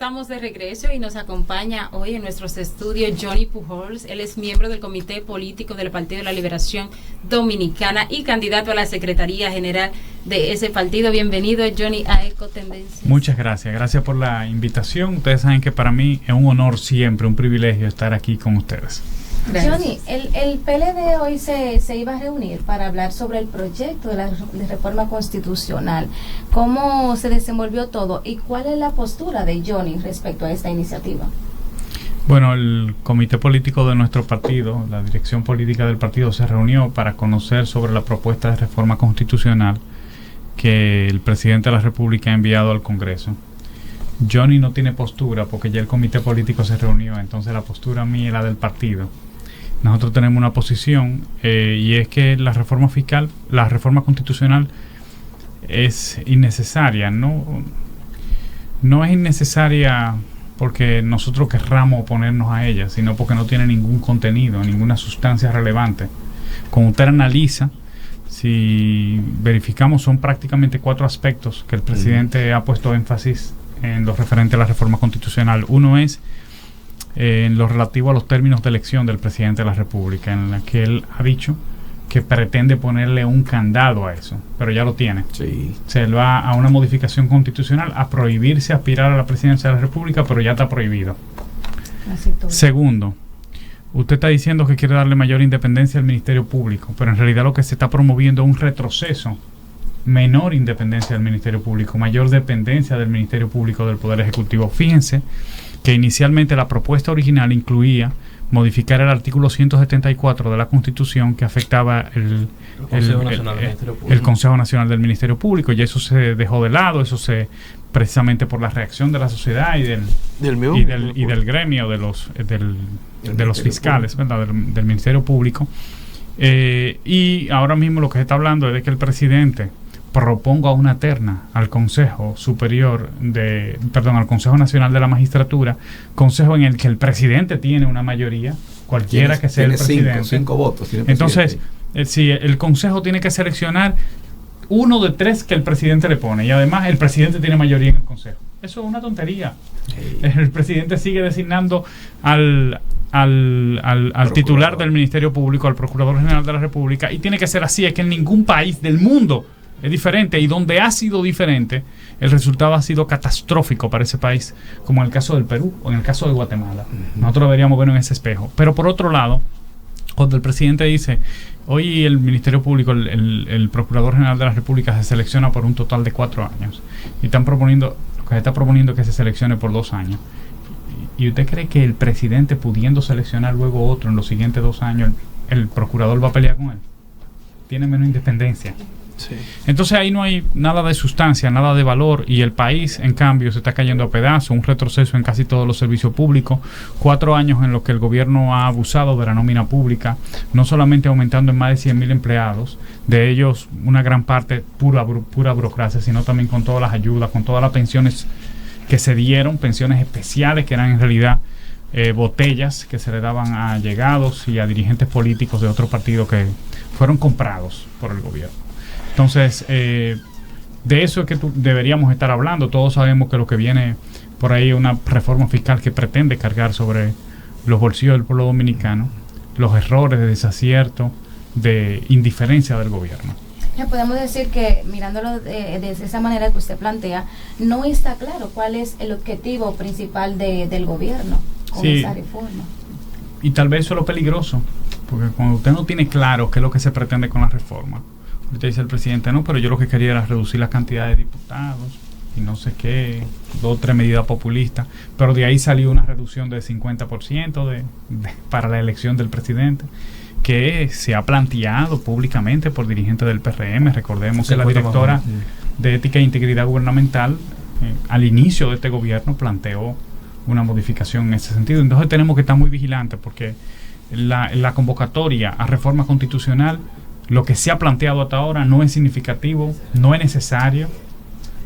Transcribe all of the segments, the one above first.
estamos de regreso y nos acompaña hoy en nuestros estudios Johnny Pujols. Él es miembro del Comité Político del Partido de la Liberación Dominicana y candidato a la Secretaría General de ese partido. Bienvenido, Johnny, a Ecotendencias. Muchas gracias. Gracias por la invitación. Ustedes saben que para mí es un honor siempre, un privilegio estar aquí con ustedes. Gracias. Johnny, el PLD hoy se iba a reunir para hablar sobre el proyecto de la reforma constitucional. ¿Cómo se desenvolvió todo y cuál es la postura de Johnny respecto a esta iniciativa? Bueno, el comité político de nuestro partido, la dirección política del partido, se reunió para conocer sobre la propuesta de reforma constitucional que el presidente de la República ha enviado al Congreso. Johnny no tiene postura porque ya el comité político se reunió, entonces la postura mía es la del partido. Nosotros tenemos una posición y es que la reforma fiscal, la reforma constitucional es innecesaria. No es innecesaria porque nosotros querramos oponernos a ella, sino porque no tiene ningún contenido, ninguna sustancia relevante. Como usted analiza, si verificamos, son prácticamente 4 aspectos que el presidente ha puesto énfasis en lo referente a la reforma constitucional. Uno es en lo relativo a los términos de elección del presidente de la República, en la que él ha dicho que pretende ponerle un candado a eso, pero ya lo tiene. Sí. Se va a una modificación constitucional a prohibirse aspirar a la presidencia de la República, pero ya está prohibido. Segundo, usted está diciendo que quiere darle mayor independencia al Ministerio Público, pero en realidad lo que se está promoviendo es un retroceso. Menor independencia del Ministerio Público, mayor dependencia del Ministerio Público del Poder Ejecutivo. Fíjense que inicialmente la propuesta original incluía modificar el artículo 174 de la Constitución que afectaba el Consejo Nacional del Ministerio Público, y eso se dejó de lado, precisamente por la reacción de la sociedad y del gremio de los fiscales, ¿verdad? Del Ministerio Público. Y ahora mismo lo que se está hablando es de que el presidente proponga una terna al Consejo al Consejo Nacional de la Magistratura, consejo en el que el presidente tiene una mayoría, cualquiera que sea el presidente. Cinco votos. Entonces, el Consejo tiene que seleccionar uno de 3 que el presidente le pone, y además el presidente tiene mayoría en el Consejo. Eso es una tontería. Sí. El presidente sigue designando al titular del Ministerio Público, al Procurador General de la República, y tiene que ser así. Es que en ningún país del mundo es diferente, y donde ha sido diferente, el resultado ha sido catastrófico para ese país, como en el caso del Perú o en el caso de Guatemala. Nosotros deberíamos vernos en ese espejo. Pero por otro lado, cuando el presidente dice, hoy el Ministerio Público, el Procurador General de la República se selecciona por un total de 4 años, y lo que se está proponiendo es que se seleccione por 2 años. ¿Y usted cree que el presidente, pudiendo seleccionar luego otro en los siguientes 2 años, el procurador va a pelear con él? Tiene menos independencia. Sí. Entonces ahí no hay nada de sustancia, nada de valor, y el país, en cambio, se está cayendo a pedazos, un retroceso en casi todos los servicios públicos, 4 años en los que el gobierno ha abusado de la nómina pública, no solamente aumentando en más de 100,000 empleados, de ellos una gran parte pura burocracia, sino también con todas las ayudas, con todas las pensiones que se dieron, pensiones especiales que eran en realidad botellas que se le daban a allegados y a dirigentes políticos de otros partidos que fueron comprados por el gobierno. Entonces, de eso es que deberíamos estar hablando. Todos sabemos que lo que viene por ahí es una reforma fiscal que pretende cargar sobre los bolsillos del pueblo dominicano los errores de desacierto, de indiferencia del gobierno. Ya podemos decir que, mirándolo de esa manera que usted plantea, no está claro cuál es el objetivo principal del gobierno con esa reforma. Y tal vez eso es lo peligroso, porque cuando usted no tiene claro qué es lo que se pretende con la reforma, usted dice el presidente, no, pero yo lo que quería era reducir la cantidad de diputados y no sé qué, 2 o 3 medidas populistas, pero de ahí salió una reducción del 50% para la elección del presidente, que se ha planteado públicamente por dirigentes del PRM. Recordemos que la directora de Ética e Integridad Gubernamental al inicio de este gobierno planteó una modificación en ese sentido. Entonces tenemos que estar muy vigilantes, porque la convocatoria a reforma constitucional, lo que se ha planteado hasta ahora no es significativo, no es necesario,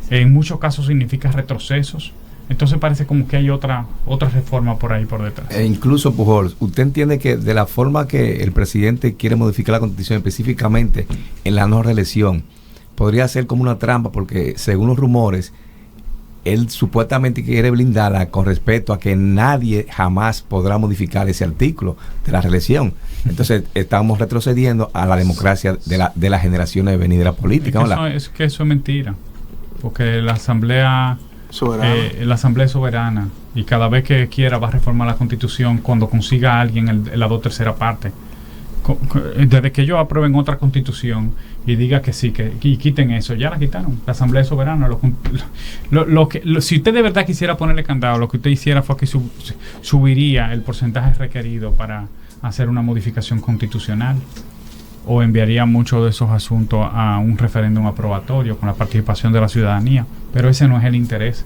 en muchos casos significa retrocesos. Entonces parece como que hay otra reforma por ahí por detrás. E incluso, Pujols, ¿usted entiende que de la forma que el presidente quiere modificar la Constitución, específicamente en la no reelección, podría ser como una trampa? Porque según los rumores, él supuestamente quiere blindarla con respecto a que nadie jamás podrá modificar ese artículo de la reelección. Entonces estamos retrocediendo a la democracia de las generaciones venideras políticas. Es que eso es mentira, porque la Asamblea es soberana y cada vez que quiera va a reformar la Constitución cuando consiga a alguien la 2/3 parte. Desde que ellos aprueben otra Constitución y diga que sí, y quiten eso, ya la quitaron. La Asamblea es soberana. Si usted de verdad quisiera ponerle candado, lo que usted hiciera fue que subiría el porcentaje requerido para hacer una modificación constitucional, o enviaría muchos de esos asuntos a un referéndum aprobatorio con la participación de la ciudadanía, pero ese no es el interés.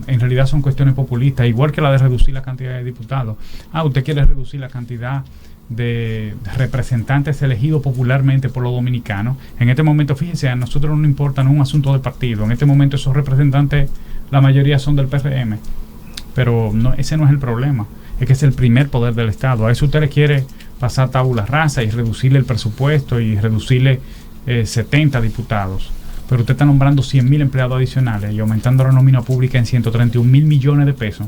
En realidad son cuestiones populistas, igual que la de reducir la cantidad de diputados. Usted quiere reducir la cantidad de representantes elegidos popularmente por los dominicanos. En este momento, fíjense, a nosotros no nos importa, no es un asunto de partido. En este momento esos representantes, la mayoría son del PRM, pero ese no es el problema. Es que es el primer poder del Estado. A eso usted le quiere pasar tabula rasa y reducirle el presupuesto y reducirle 70 diputados. Pero usted está nombrando 100.000 empleados adicionales y aumentando la nómina pública en 131.000 millones de pesos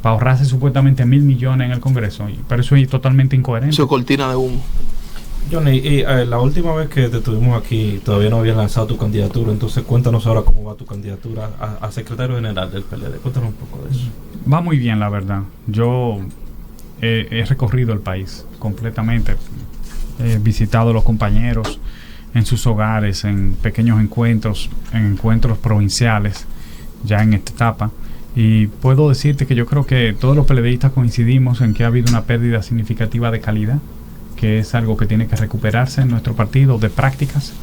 para ahorrarse supuestamente 1.000 millones en el Congreso. Pero eso es totalmente incoherente. Eso es cortina de humo. Johnny, la última vez que te tuvimos aquí todavía no habías lanzado tu candidatura, entonces cuéntanos ahora cómo va tu candidatura a secretario general del PLD. Cuéntanos un poco de eso. Va muy bien, la verdad. Yo he recorrido el país completamente. He visitado a los compañeros en sus hogares, en pequeños encuentros, en encuentros provinciales, ya en esta etapa. Y puedo decirte que yo creo que todos los PLDistas coincidimos en que ha habido una pérdida significativa de calidad, que es algo que tiene que recuperarse en nuestro partido, de prácticas.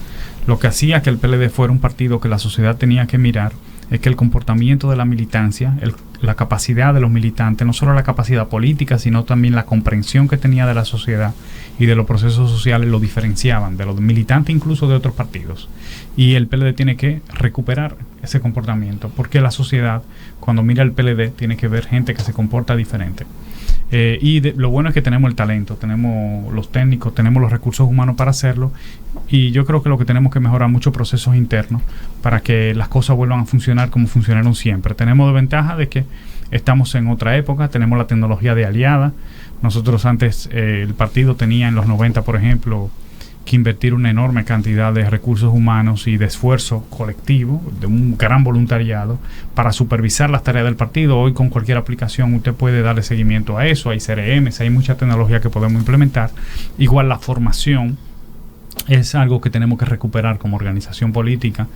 Lo que hacía que el PLD fuera un partido que la sociedad tenía que mirar es que el comportamiento de la militancia, la capacidad de los militantes, no solo la capacidad política, sino también la comprensión que tenía de la sociedad y de los procesos sociales, lo diferenciaban de los militantes incluso de otros partidos. Y el PLD tiene que recuperar ese comportamiento, porque la sociedad, cuando mira el PLD, tiene que ver gente que se comporta diferente. Lo bueno es que tenemos el talento, tenemos los técnicos, tenemos los recursos humanos para hacerlo, y yo creo que lo que tenemos que mejorar muchos procesos internos para que las cosas vuelvan a funcionar como funcionaron siempre. Tenemos de ventaja de que estamos en otra época, tenemos la tecnología de aliada. Nosotros antes, el partido tenía en los 90, por ejemplo, que invertir una enorme cantidad de recursos humanos y de esfuerzo colectivo, de un gran voluntariado, para supervisar las tareas del partido. Hoy con cualquier aplicación usted puede darle seguimiento a eso, hay CRMs, hay mucha tecnología que podemos implementar. Igual la formación es algo que tenemos que recuperar como organización política.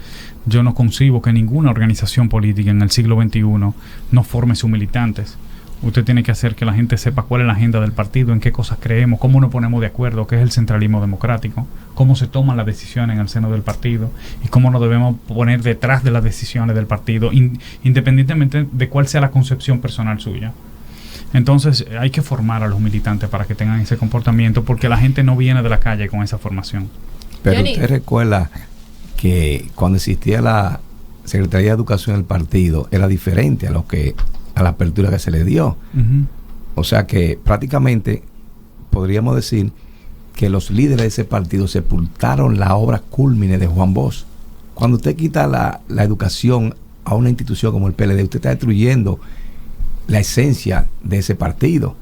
Yo no concibo que ninguna organización política en el siglo XXI no forme sus militantes. Usted tiene que hacer que la gente sepa cuál es la agenda del partido, en qué cosas creemos, cómo nos ponemos de acuerdo, qué es el centralismo democrático, cómo se toman las decisiones en el seno del partido y cómo nos debemos poner detrás de las decisiones del partido, independientemente de cuál sea la concepción personal suya. Entonces hay que formar a los militantes para que tengan ese comportamiento, porque la gente no viene de la calle con esa formación. Pero usted recuerda que cuando existía la Secretaría de Educación del partido era diferente a la apertura que se le dio. Uh-huh. O sea que prácticamente podríamos decir que los líderes de ese partido sepultaron la obra cúlmine de Juan Bosch. Cuando usted quita la educación a una institución como el PLD, usted está destruyendo la esencia de ese partido.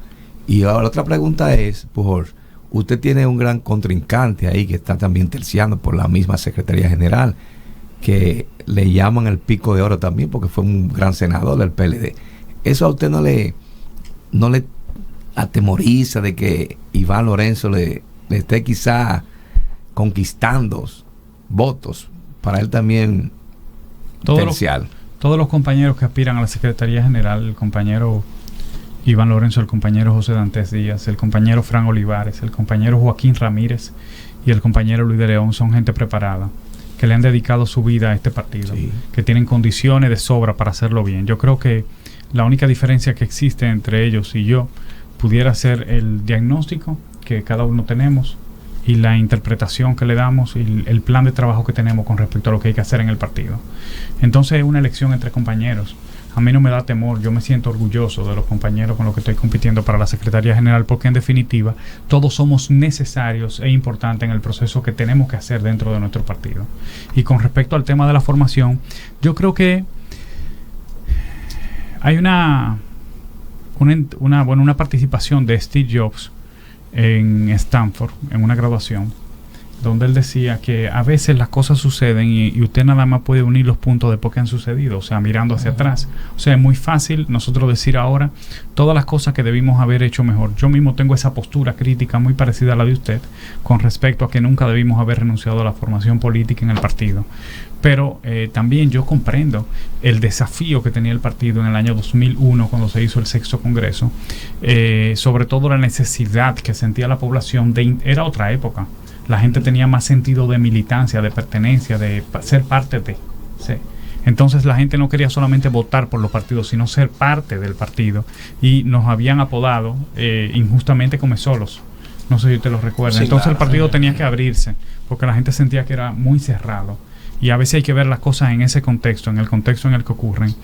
Y ahora la otra pregunta es, Pujols, usted tiene un gran contrincante ahí que está también terciando por la misma Secretaría General, que le llaman el pico de oro también porque fue un gran senador del PLD. ¿Eso a usted no le atemoriza de que Iván Lorenzo le esté quizá conquistando votos para él también terciar? Todos los compañeros que aspiran a la Secretaría General, el compañero Iván Lorenzo, el compañero José Dantes Díaz, el compañero Fran Olivares, el compañero Joaquín Ramírez y el compañero Luis de León, son gente preparada, que le han dedicado su vida a este partido, sí, que tienen condiciones de sobra para hacerlo bien. Yo creo que la única diferencia que existe entre ellos y yo pudiera ser el diagnóstico que cada uno tenemos y la interpretación que le damos y el plan de trabajo que tenemos con respecto a lo que hay que hacer en el partido. Entonces es una elección entre compañeros. A mí no me da temor, yo me siento orgulloso de los compañeros con los que estoy compitiendo para la Secretaría General, porque en definitiva todos somos necesarios e importantes en el proceso que tenemos que hacer dentro de nuestro partido. Y con respecto al tema de la formación, yo creo que Hay una participación de Steve Jobs en Stanford, en una graduación, donde él decía que a veces las cosas suceden y usted nada más puede unir los puntos de por qué han sucedido, o sea, mirando hacia atrás. O sea, es muy fácil nosotros decir ahora todas las cosas que debimos haber hecho mejor. Yo mismo tengo esa postura crítica muy parecida a la de usted con respecto a que nunca debimos haber renunciado a la formación política en el partido. Pero también yo comprendo el desafío que tenía el partido en el año 2001 cuando se hizo el 6º Congreso, sobre todo la necesidad que sentía la población era otra época. La gente tenía más sentido de militancia, de pertenencia, de ser parte de. Sí. Entonces la gente no quería solamente votar por los partidos, sino ser parte del partido. Y nos habían apodado injustamente como solos. No sé si usted lo recuerda. Sí, entonces claro, el partido tenía que abrirse, porque la gente sentía que era muy cerrado. Y a veces hay que ver las cosas en ese contexto, en el contexto en el que ocurren.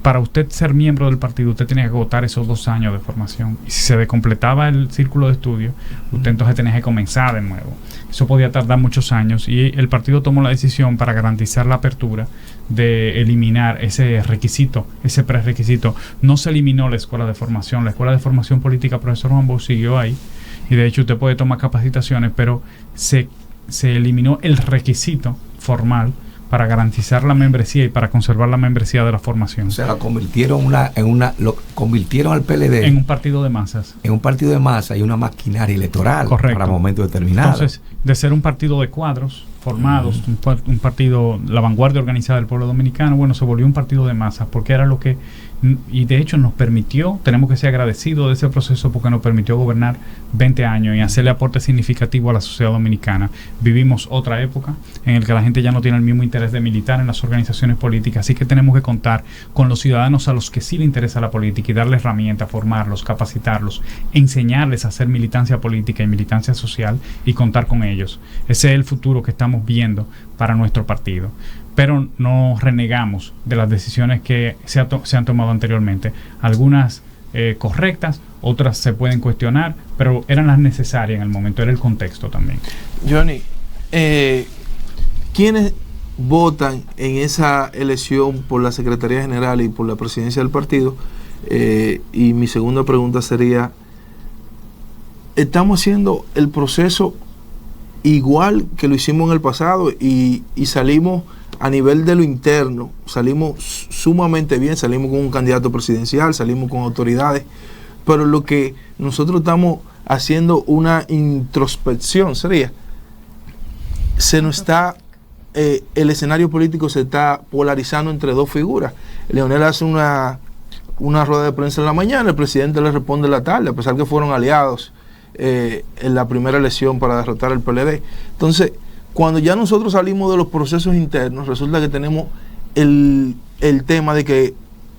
Para usted ser miembro del partido, usted tenía que agotar esos 2 años de formación. Y si se descompletaba el círculo de estudio, usted entonces tenía que comenzar de nuevo. Eso podía tardar muchos años y el partido tomó la decisión para garantizar la apertura de eliminar ese requisito, ese prerequisito. No se eliminó la escuela de formación. La escuela de formación política, profesor Juan Bosch, siguió ahí. Y de hecho usted puede tomar capacitaciones, pero se eliminó el requisito formal para garantizar la membresía y para conservar la membresía de la formación. O sea, lo convirtieron al PLD en un partido de masas. En un partido de masas y una maquinaria electoral. Correcto. Para momentos determinados. Entonces, de ser un partido de cuadros formados, un partido, la vanguardia organizada del pueblo dominicano, bueno, se volvió un partido de masas, porque era lo que, y de hecho nos permitió, tenemos que ser agradecidos de ese proceso, porque nos permitió gobernar 20 años y hacerle aporte significativo a la sociedad dominicana. Vivimos otra época en la que la gente ya no tiene el mismo interés de militar en las organizaciones políticas, así que tenemos que contar con los ciudadanos a los que sí les interesa la política y darles herramientas, formarlos, capacitarlos, enseñarles a hacer militancia política y militancia social y contar con ellos. Ese es el futuro que estamos viendo para nuestro partido. Pero no renegamos de las decisiones que se han tomado anteriormente. Algunas correctas, otras se pueden cuestionar, pero eran las necesarias en el momento, era el contexto también. Johnny, ¿quiénes votan en esa elección por la Secretaría General y por la presidencia del partido? Y mi segunda pregunta sería, ¿estamos haciendo el proceso igual que lo hicimos en el pasado y salimos a nivel de lo interno, salimos sumamente bien, salimos con un candidato presidencial, salimos con autoridades, pero lo que nosotros estamos haciendo una introspección sería, el escenario político se está polarizando entre 2 figuras. Leonel hace una rueda de prensa en la mañana, el presidente le responde en la tarde, a pesar que fueron aliados en la primera elección para derrotar al PLD. Entonces, cuando ya nosotros salimos de los procesos internos, resulta que tenemos el tema de que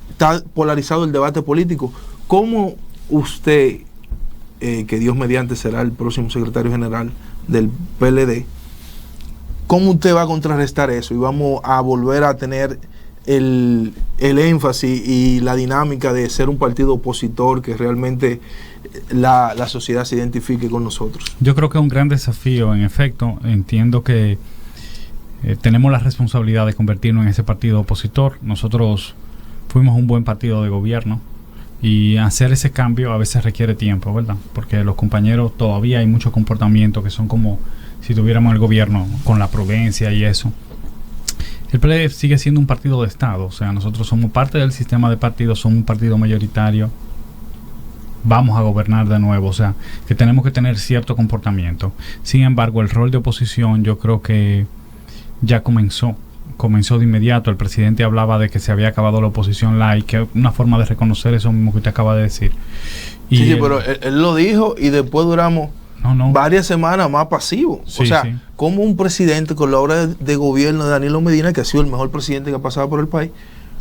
está polarizado el debate político. ¿Cómo usted, que Dios mediante será el próximo secretario general del PLD, cómo usted va a contrarrestar eso y vamos a volver a tener el énfasis y la dinámica de ser un partido opositor que realmente la sociedad se identifique con nosotros? Yo creo que es un gran desafío, en efecto. Entiendo que tenemos la responsabilidad de convertirnos en ese partido opositor. Nosotros fuimos un buen partido de gobierno y hacer ese cambio a veces requiere tiempo, ¿verdad? Porque los compañeros todavía hay muchos comportamientos que son como si tuviéramos el gobierno con la prudencia y eso. El PLD sigue siendo un partido de Estado, o sea, nosotros somos parte del sistema de partidos, somos un partido mayoritario, vamos a gobernar de nuevo, o sea, que tenemos que tener cierto comportamiento. Sin embargo, el rol de oposición yo creo que ya comenzó de inmediato. El presidente hablaba de que se había acabado la oposición light, que es una forma de reconocer eso mismo que usted acaba de decir. Y sí, pero él lo dijo y después duramos varias semanas más pasivos. Sí, o sea, como un presidente con la obra de gobierno de Danilo Medina, que ha sido el mejor presidente que ha pasado por el país,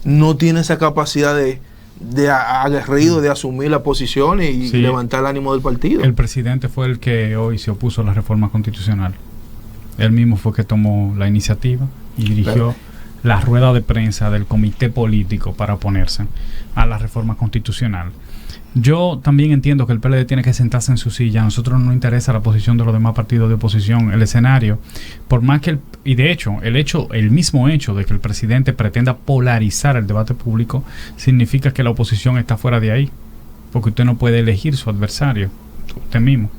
no tiene esa capacidad de aguerrido de asumir la posición y levantar el ánimo del partido. El presidente fue el que hoy se opuso a la reforma constitucional. Él mismo fue que tomó la iniciativa y dirigió la rueda de prensa del comité político para oponerse a la reforma constitucional. Yo también entiendo que el PLD tiene que sentarse en su silla. A nosotros no nos interesa la posición de los demás partidos de oposición. El escenario, por más que y de hecho, el mismo hecho de que el presidente pretenda polarizar el debate público significa que la oposición está fuera de ahí, porque usted no puede elegir su adversario, usted mismo.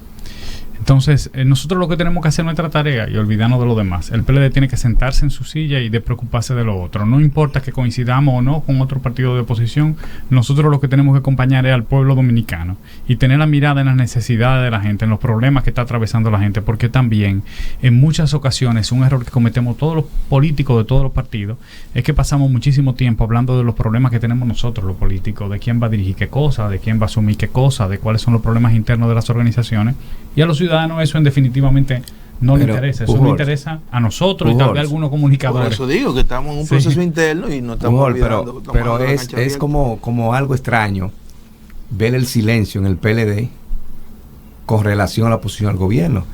Entonces, nosotros lo que tenemos que hacer es nuestra tarea y olvidarnos de lo demás. El PLD tiene que sentarse en su silla y despreocuparse de lo otro. No importa que coincidamos o no con otro partido de oposición, nosotros lo que tenemos que acompañar es al pueblo dominicano y tener la mirada en las necesidades de la gente, en los problemas que está atravesando la gente, porque también en muchas ocasiones un error que cometemos todos los políticos de todos los partidos es que pasamos muchísimo tiempo hablando de los problemas que tenemos nosotros los políticos, de quién va a dirigir qué cosa, de quién va a asumir qué cosa, de cuáles son los problemas internos de las organizaciones, y a los ciudadanos eso definitivamente no le interesa. Eso le interesa a nosotros y tal vez a algunos comunicadores. Por eso digo que estamos en un proceso interno y no estamos olvidando. Pero es como algo extraño ver el silencio en el PLD con relación a la posición del gobierno.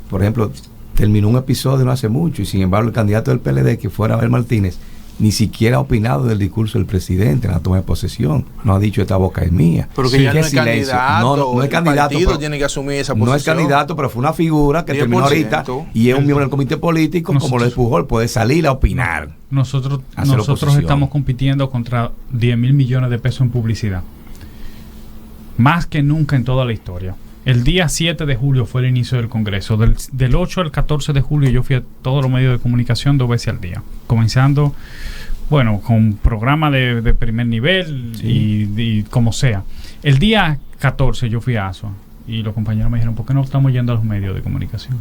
Por ejemplo, terminó un episodio no hace mucho y sin embargo el candidato del PLD, que fuera Abel Martínez, ni siquiera ha opinado del discurso del presidente en la toma de posesión. No ha dicho esta boca es mía. Pero que ya no es candidato. No es candidato. El partido tiene que asumir esa posición. No es candidato, pero fue una figura que 10%. Terminó ahorita y es un miembro del comité político, como lo de Pujol, puede salir a opinar. Nosotros estamos compitiendo contra 10,000 millones de pesos en publicidad. Más que nunca en toda la historia. El día 7 de julio fue el inicio del Congreso. Del 8 al 14 de julio yo fui a todos los medios de comunicación 2 veces al día. Comenzando, con programa de primer nivel y como sea. El día 14 yo fui a ASUA y los compañeros me dijeron, ¿por qué no estamos yendo a los medios de comunicación?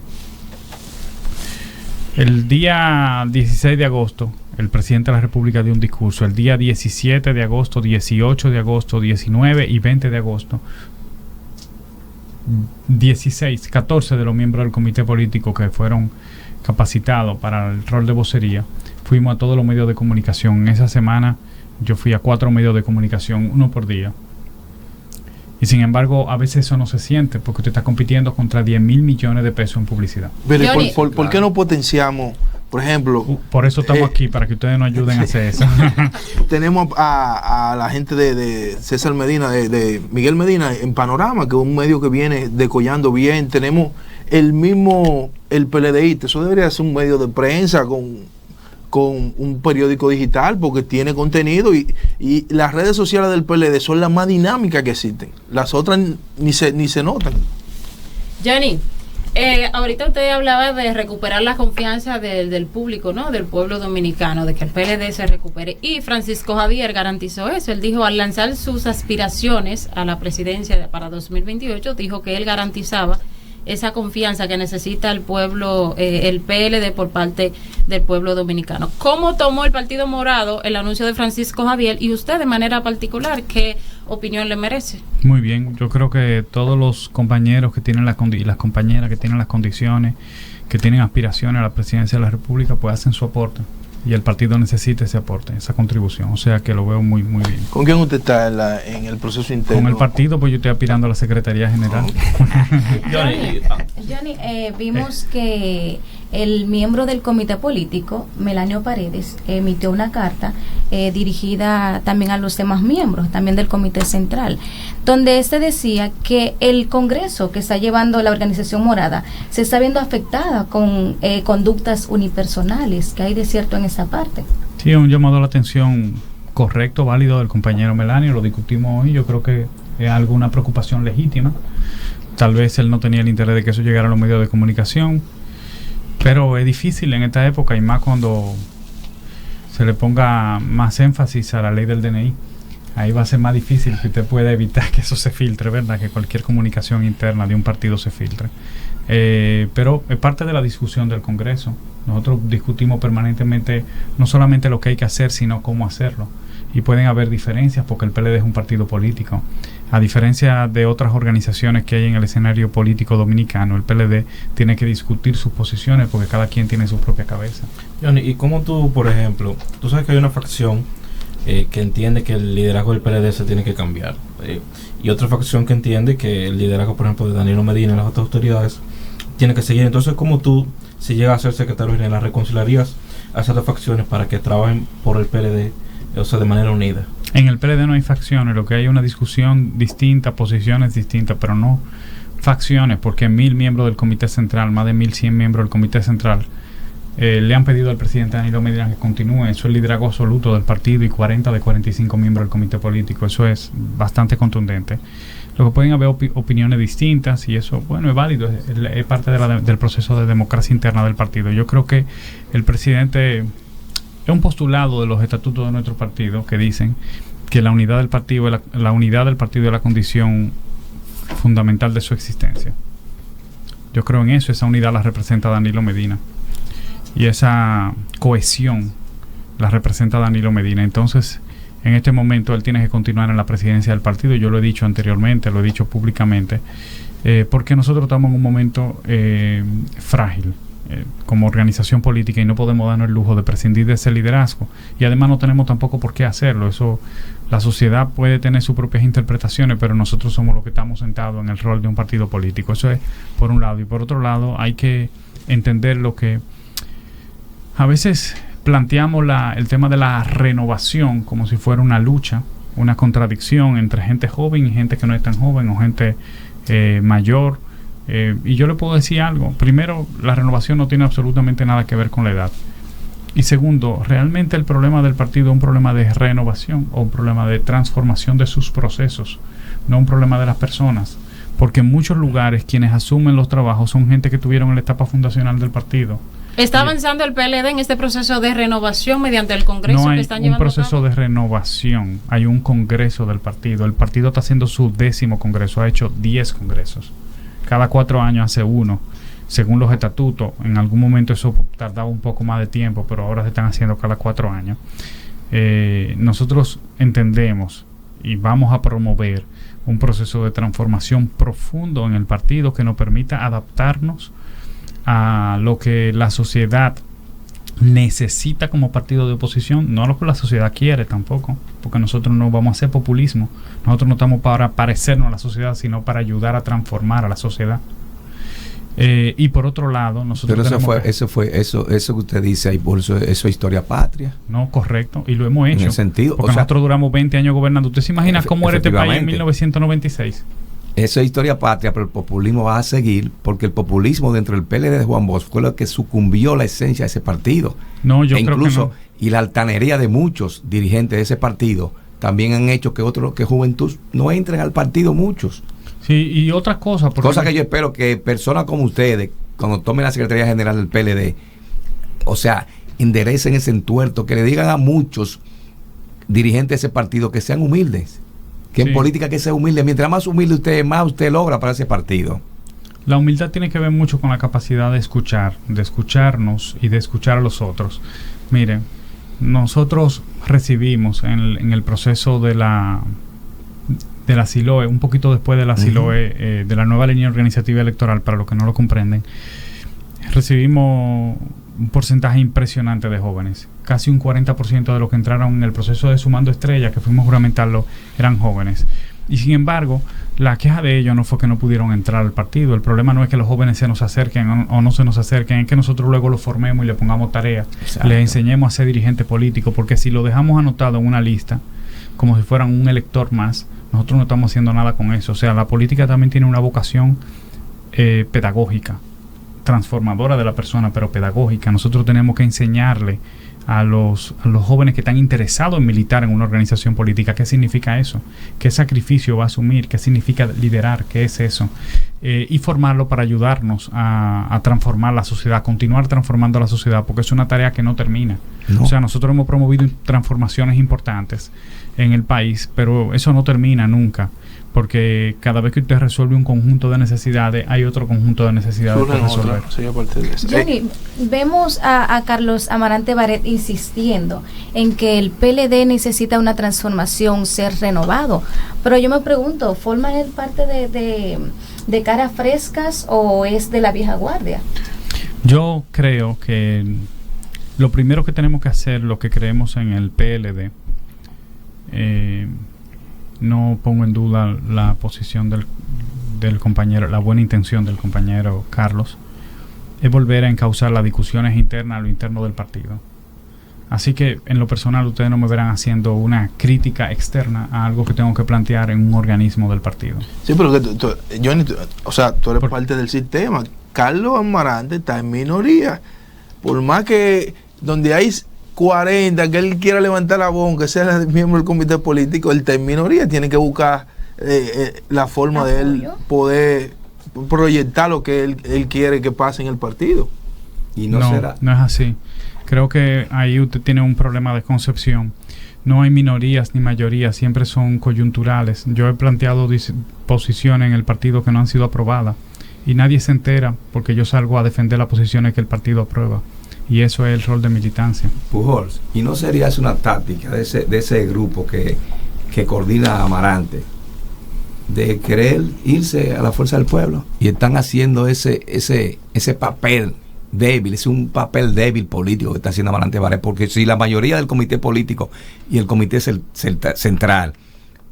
El día 16 de agosto, el presidente de la República dio un discurso. El día 17 de agosto, 18 de agosto, 19 y 20 de agosto, 14 de los miembros del comité político que fueron capacitados para el rol de vocería, fuimos a todos los medios de comunicación. En esa semana yo fui a 4 medios de comunicación, 1 por día. Y sin embargo, a veces eso no se siente porque usted está compitiendo contra 10,000 millones de pesos en publicidad. Pero ¿por qué no potenciamos, por ejemplo? Por eso estamos aquí, para que ustedes nos ayuden a hacer eso. Tenemos a la gente de César Medina, de Miguel Medina en Panorama, que es un medio que viene decollando bien. Tenemos el PLDI, eso debería ser un medio de prensa con un periódico digital, porque tiene contenido y las redes sociales del PLD son las más dinámicas que existen. Las otras ni se notan. Johnny, ahorita usted hablaba de recuperar la confianza del público, ¿no? Del pueblo dominicano, de que el PLD se recupere. Y Francisco Javier garantizó eso. Él dijo, al lanzar sus aspiraciones a la presidencia para 2028, dijo que él garantizaba esa confianza que necesita el pueblo, el PLD por parte del pueblo dominicano. ¿Cómo tomó el Partido Morado el anuncio de Francisco Javier y usted de manera particular, qué opinión le merece? Muy bien, yo creo que todos los compañeros que tienen y las compañeras que tienen las condiciones, que tienen aspiraciones a la presidencia de la República, pues hacen su aporte. Y el partido necesita ese aporte, esa contribución. O sea que lo veo muy, muy bien. ¿Con quién usted está en el proceso interno? Con el partido, pues yo estoy aspirando a la Secretaría General. Johnny, vimos que el miembro del comité político, Melanio Paredes, emitió una carta dirigida también a los demás miembros, también del comité central, donde decía que el Congreso que está llevando la organización morada se está viendo afectada con conductas unipersonales. ¿Qué hay de cierto en esa parte? Sí, un llamado a la atención correcto, válido del compañero Melanio, lo discutimos hoy. Yo creo que es alguna preocupación legítima. Tal vez él no tenía el interés de que eso llegara a los medios de comunicación, pero es difícil en esta época, y más cuando se le ponga más énfasis a la ley del DNI. Ahí va a ser más difícil que usted pueda evitar que eso se filtre, ¿verdad? Que cualquier comunicación interna de un partido se filtre. Pero es parte de la discusión del Congreso. Nosotros discutimos permanentemente no solamente lo que hay que hacer, sino cómo hacerlo. Y pueden haber diferencias porque el PLD es un partido político. A diferencia de otras organizaciones que hay en el escenario político dominicano, el PLD tiene que discutir sus posiciones porque cada quien tiene su propia cabeza. Johnny, ¿y cómo tú, por ejemplo, tú sabes que hay una facción que entiende que el liderazgo del PLD se tiene que cambiar, y otra facción que entiende que el liderazgo, por ejemplo, de Danilo Medina y las otras autoridades tiene que seguir? Entonces, ¿cómo tú, si llegas a ser secretario general, reconciliarías a esas dos facciones para que trabajen por el PLD, o sea, de manera unida? En el PLD no hay facciones, lo que hay es una discusión distinta, posiciones distintas, pero no facciones, porque 1,000 miembros del Comité Central, más de 1,100 miembros del Comité Central, le han pedido al presidente Danilo Medina que continúe. Eso es el liderazgo absoluto del partido y 40 de 45 miembros del comité político. Eso es bastante contundente. Lo que pueden haber opiniones distintas y eso, bueno, es válido, es parte del proceso de democracia interna del partido. Yo creo que el presidente es un postulado de los estatutos de nuestro partido que dicen que la unidad del partido es la condición fundamental de su existencia. Yo creo en eso, esa unidad la representa Danilo Medina y esa cohesión la representa Danilo Medina. Entonces, en este momento él tiene que continuar en la presidencia del partido. Yo lo he dicho anteriormente, lo he dicho públicamente, porque nosotros estamos en un momento frágil como organización política y no podemos darnos el lujo de prescindir de ese liderazgo, y además no tenemos tampoco por qué hacerlo. Eso, la sociedad puede tener sus propias interpretaciones, pero nosotros somos los que estamos sentados en el rol de un partido político. Eso es por un lado, y por otro lado hay que entender lo que a veces planteamos el tema de la renovación como si fuera una lucha, una contradicción entre gente joven y gente que no es tan joven, o gente mayor. Y yo le puedo decir algo. Primero, la renovación no tiene absolutamente nada que ver con la edad. Y segundo, realmente el problema del partido es un problema de renovación o un problema de transformación de sus procesos, no un problema de las personas. Porque en muchos lugares quienes asumen los trabajos son gente que tuvieron en la etapa fundacional del partido. ¿Está avanzando el PLD en este proceso de renovación mediante el Congreso que están llevando a cabo? No hay un proceso de renovación, hay un Congreso del partido. El partido está haciendo su 10º Congreso, ha hecho 10 congresos. Cada 4 años hace uno, según los estatutos. En algún momento eso tardaba un poco más de tiempo, pero ahora se están haciendo cada 4 años. Nosotros entendemos y vamos a promover un proceso de transformación profundo en el partido que nos permita adaptarnos a lo que la sociedad necesita como partido de oposición, no a lo que la sociedad quiere tampoco, porque nosotros no vamos a hacer populismo. Nosotros no estamos para parecernos a la sociedad, sino para ayudar a transformar a la sociedad. Y por otro lado, nosotros pero eso que usted dice ahí, por eso es historia patria. No, correcto, y lo hemos hecho. En el sentido, porque nosotros duramos 20 años gobernando. ¿Usted se imagina cómo era este país en 1996? Eso es historia patria, pero el populismo va a seguir, porque el populismo dentro del PLD de Juan Bosch fue lo que sucumbió la esencia de ese partido. No, yo creo que no. Y la altanería de muchos dirigentes de ese partido también han hecho que juventud no entren al partido, muchos. Sí, y otras cosas. Cosa que yo espero que personas como ustedes, cuando tomen la Secretaría General del PLD, o sea, enderecen ese entuerto, que le digan a muchos dirigentes de ese partido que sean humildes. Que en política que sea humilde. Mientras más humilde usted, más usted logra para ese partido. La humildad tiene que ver mucho con la capacidad de escuchar, de escucharnos y de escuchar a los otros. Miren, nosotros recibimos en el proceso de la SILOE, un poquito después de la SILOE, de la nueva línea organizativa electoral, para los que no lo comprenden, recibimos un porcentaje impresionante de jóvenes. Casi un 40% de los que entraron en el proceso de Sumando Estrella, que fuimos a juramentarlo, eran jóvenes. Y sin embargo, la queja de ellos no fue que no pudieron entrar al partido. El problema no es que los jóvenes se nos acerquen o no se nos acerquen, es que nosotros luego los formemos y le pongamos tarea, les enseñemos a ser dirigente político, porque si lo dejamos anotado en una lista, como si fueran un elector más, nosotros no estamos haciendo nada con eso. O sea, la política también tiene una vocación pedagógica, transformadora de la persona, pero pedagógica. Nosotros tenemos que enseñarle a los jóvenes que están interesados en militar en una organización política qué significa eso, qué sacrificio va a asumir, qué significa liderar, qué es eso, y formarlo para ayudarnos a transformar la sociedad, continuar transformando la sociedad, porque es una tarea que no termina. O sea, nosotros hemos promovido transformaciones importantes en el país, pero eso no termina nunca, porque cada vez que usted resuelve un conjunto de necesidades, hay otro conjunto de necesidades por resolver. Johnny, vemos a Carlos Amarante Barret insistiendo en que el PLD necesita una transformación, ser renovado, pero yo me pregunto, ¿forma él parte de caras frescas o es de la vieja guardia? Yo creo que lo primero que tenemos que hacer, lo que creemos en el PLD, no pongo en duda la posición del compañero, la buena intención del compañero Carlos, es volver a encauzar las discusiones internas a lo interno del partido. Así que en lo personal ustedes no me verán haciendo una crítica externa a algo que tengo que plantear en un organismo del partido. Sí, pero que Johnny, o sea, tú eres parte del sistema. Carlos Amarante está en minoría. por más que donde hay 40 que él quiera levantar la voz, que sea el miembro del comité político, él está en minoría, tiene que buscar la forma de él poder proyectar lo que él quiere que pase en el partido. Y no será. No es así. Creo que ahí usted tiene un problema de concepción. No hay minorías ni mayorías, siempre son coyunturales. Yo he planteado posiciones en el partido que no han sido aprobadas y nadie se entera porque yo salgo a defender las posiciones que el partido aprueba. Y eso es el rol de militancia. Pujols, ¿y no sería eso una táctica de ese grupo que coordina a Amarante, de querer irse a la fuerza del pueblo? Y están haciendo ese papel débil, es un papel débil político que está haciendo Amarante Barrett, porque si la mayoría del comité político y el comité central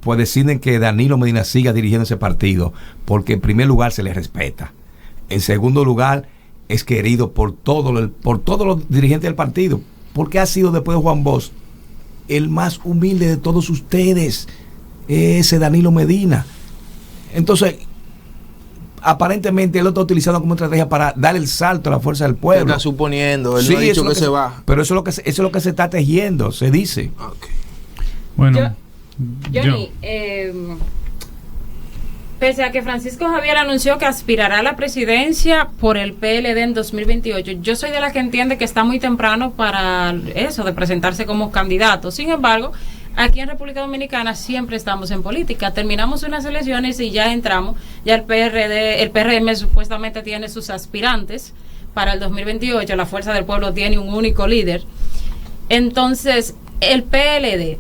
pues deciden que Danilo Medina siga dirigiendo ese partido, porque en primer lugar se le respeta, en segundo lugar es querido por todos los dirigentes del partido, porque ha sido después de Juan Bosch el más humilde de todos ustedes, ese Danilo Medina. Entonces aparentemente él lo está utilizando como estrategia para dar el salto a la fuerza del pueblo. Está suponiendo, él no ha dicho que se va. Pero eso es lo que se está tejiendo, se dice. Okay. Bueno, Johnny, pese a que Francisco Javier anunció que aspirará a la presidencia por el PLD en 2028, yo soy de la que entiende que está muy temprano para eso, de presentarse como candidato. Sin embargo, aquí en República Dominicana siempre estamos en política. Terminamos unas elecciones y ya entramos. Ya el PRM supuestamente tiene sus aspirantes para el 2028. La Fuerza del Pueblo tiene un único líder. Entonces, el PLD,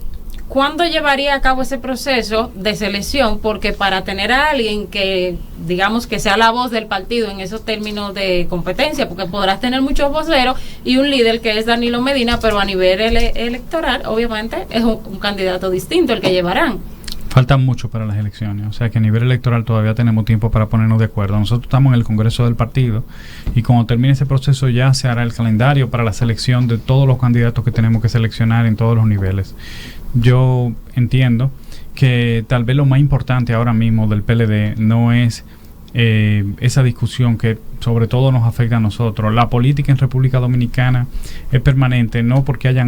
¿cuándo llevaría a cabo ese proceso de selección? Porque para tener a alguien que, digamos, que sea la voz del partido en esos términos de competencia, porque podrás tener muchos voceros y un líder que es Danilo Medina, pero a nivel electoral, obviamente, es un candidato distinto el que llevarán. Falta mucho para las elecciones, o sea que a nivel electoral todavía tenemos tiempo para ponernos de acuerdo. Nosotros estamos en el Congreso del partido y cuando termine ese proceso ya se hará el calendario para la selección de todos los candidatos que tenemos que seleccionar en todos los niveles. Yo entiendo que tal vez lo más importante ahora mismo del PLD no es esa discusión que sobre todo nos afecta a nosotros. La política en República Dominicana es permanente, no porque haya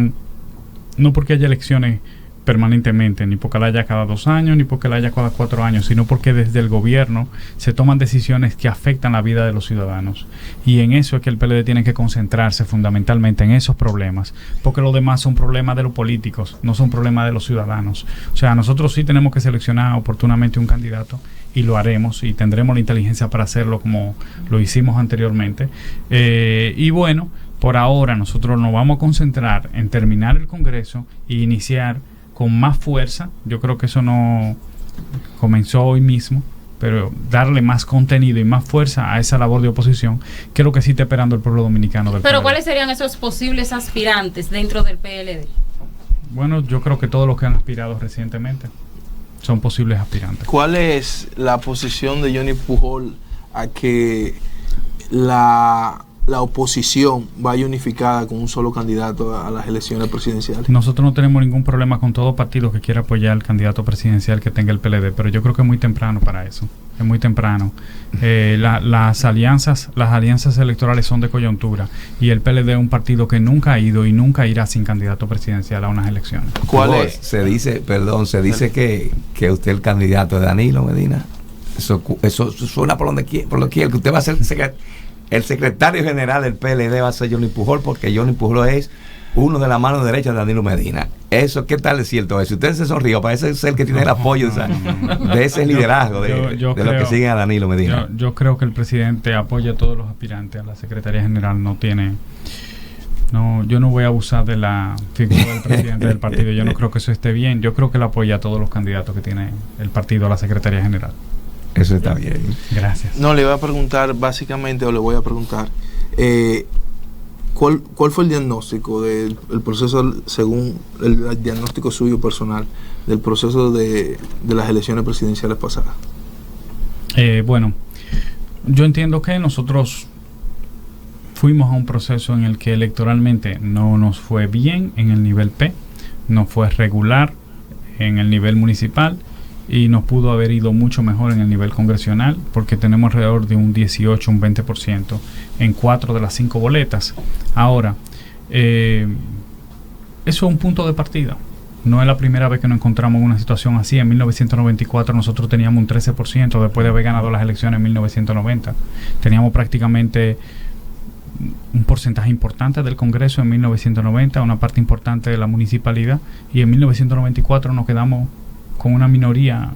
elecciones permanentemente, ni porque la haya cada 2 años, ni porque la haya cada 4 años, sino porque desde el gobierno se toman decisiones que afectan la vida de los ciudadanos. Y en eso es que el PLD tiene que concentrarse fundamentalmente en esos problemas, porque los demás son problemas de los políticos, no son problemas de los ciudadanos. O sea, nosotros sí tenemos que seleccionar oportunamente un candidato y lo haremos y tendremos la inteligencia para hacerlo como lo hicimos anteriormente. Y bueno, por ahora nosotros nos vamos a concentrar en terminar el Congreso e iniciar con más fuerza. Yo creo que eso no comenzó hoy mismo, pero darle más contenido y más fuerza a esa labor de oposición, que es lo que sí está esperando el pueblo dominicano del Pero PLD. ¿cuáles serían esos posibles aspirantes dentro del PLD? Bueno, yo creo que todos los que han aspirado recientemente son posibles aspirantes. ¿Cuál es la posición de Johnny Pujols a que la oposición vaya unificada con un solo candidato a las elecciones presidenciales? Nosotros no tenemos ningún problema con todo partido que quiera apoyar al candidato presidencial que tenga el PLD, pero yo creo que es muy temprano para eso. Es muy temprano. Las alianzas electorales son de coyuntura y el PLD es un partido que nunca ha ido y nunca irá sin candidato presidencial a unas elecciones. ¿Cuál es? Se dice que usted es el candidato de Danilo Medina. Eso suena por donde quiera, que usted va a ser el secretario general del PLD va a ser Johnny Pujols, porque Johnny Pujols es uno de la mano derecha de Danilo Medina. Eso, ¿qué tal es cierto eso? Usted se sonrió, parece ser el que tiene el apoyo de ese liderazgo de los que siguen a Danilo Medina. Yo creo que el presidente apoya a todos los aspirantes a la Secretaría General. Yo no voy a abusar de la figura del presidente del partido. Yo no creo que eso esté bien. Yo creo que él apoya a todos los candidatos que tiene el partido a la Secretaría General. Eso está bien. Gracias. No, le voy a preguntar básicamente, ¿cuál fue el diagnóstico del proceso, según el diagnóstico suyo personal, del proceso de las elecciones presidenciales pasadas? Bueno, yo entiendo que nosotros fuimos a un proceso en el que electoralmente no nos fue bien en el nivel P, no fue regular en el nivel municipal y nos pudo haber ido mucho mejor en el nivel congresional, porque tenemos alrededor de un 18, un 20% en 4 de las 5 boletas. Ahora, eso es un punto de partida. No es la primera vez que nos encontramos en una situación así. En 1994 nosotros teníamos un 13% después de haber ganado las elecciones en 1990. Teníamos prácticamente un porcentaje importante del Congreso en 1990, una parte importante de la municipalidad, y en 1994 nos quedamos con una minoría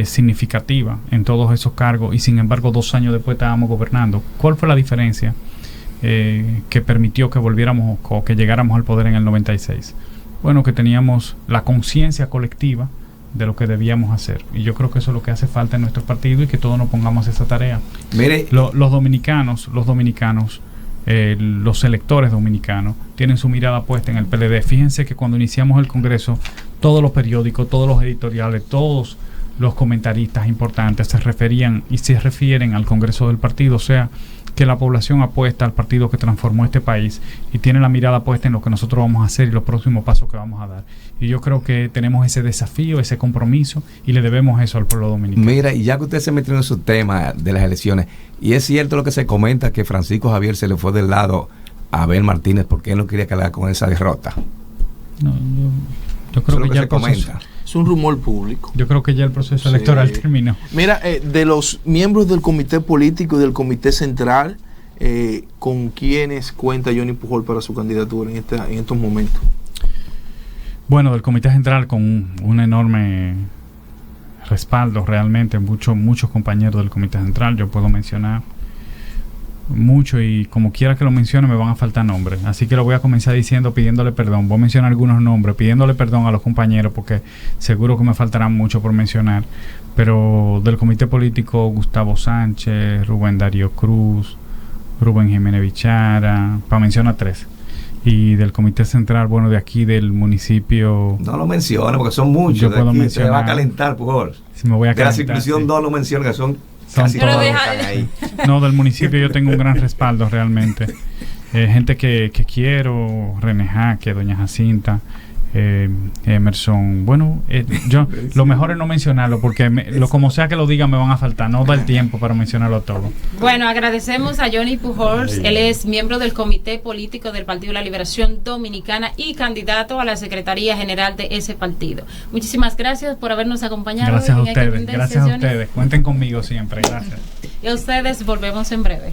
significativa en todos esos cargos, y sin embargo 2 años después estábamos gobernando. ¿Cuál fue la diferencia que permitió que volviéramos o que llegáramos al poder en el 96? Bueno, que teníamos la conciencia colectiva de lo que debíamos hacer, y yo creo que eso es lo que hace falta en nuestro partido, y que todos nos pongamos a esa tarea. Mire, Los dominicanos, los electores dominicanos tienen su mirada puesta en el PLD. Fíjense que cuando iniciamos el Congreso, todos los periódicos, todos los editoriales, todos los comentaristas importantes se referían y se refieren al Congreso del partido. O sea, que la población apuesta al partido que transformó este país y tiene la mirada puesta en lo que nosotros vamos a hacer y los próximos pasos que vamos a dar. Y yo creo que tenemos ese desafío, ese compromiso, y le debemos eso al pueblo dominicano. mira, y ya que usted se metió en su tema de las elecciones, y es cierto lo que se comenta, que Francisco Javier se le fue del lado a Abel Martínez porque él no quería quedar con esa derrota. No, yo creo Eso es lo que ya se el proceso, comenta. Es un rumor público. yo creo que ya el proceso Sí. electoral terminó. Mira, de los miembros del comité político y del comité central, ¿con quiénes cuenta Johnny Pujol para su candidatura en estos momentos? Bueno, del Comité Central con un enorme respaldo, realmente, muchos compañeros del Comité Central. Yo puedo mencionar mucho, y como quiera que lo mencione me van a faltar nombres, así que lo voy a comenzar diciendo pidiéndole perdón. Voy a mencionar algunos nombres pidiéndole perdón a los compañeros, porque seguro que me faltarán mucho por mencionar. Pero del Comité Político, Gustavo Sánchez, Rubén Darío Cruz, Rubén Jiménez Bichara, para mencionar 3. Y del Comité Central, bueno, de aquí del municipio, No lo menciona porque son muchos. Yo de puedo aquí mencionar. se va a calentar, Pujol. si me voy a De la calentar, circunscripción sí. 2 lo menciona, que son Son casi Pero todos los que deja- están ahí. No, del municipio yo tengo un gran respaldo realmente. Gente que quiero, René Jaque, Doña Jacinta, Emerson. Bueno, yo lo mejor es no mencionarlo, porque como sea que lo diga me van a faltar. No da el tiempo para mencionarlo todo. Bueno, agradecemos a Johnny Pujols. Él es miembro del Comité Político del Partido de la Liberación Dominicana y candidato a la Secretaría General de ese partido. Muchísimas gracias por habernos acompañado. Gracias a en esta ustedes, intensa gracias a sesión. ustedes. Cuenten conmigo siempre, gracias. Y a ustedes volvemos en breve.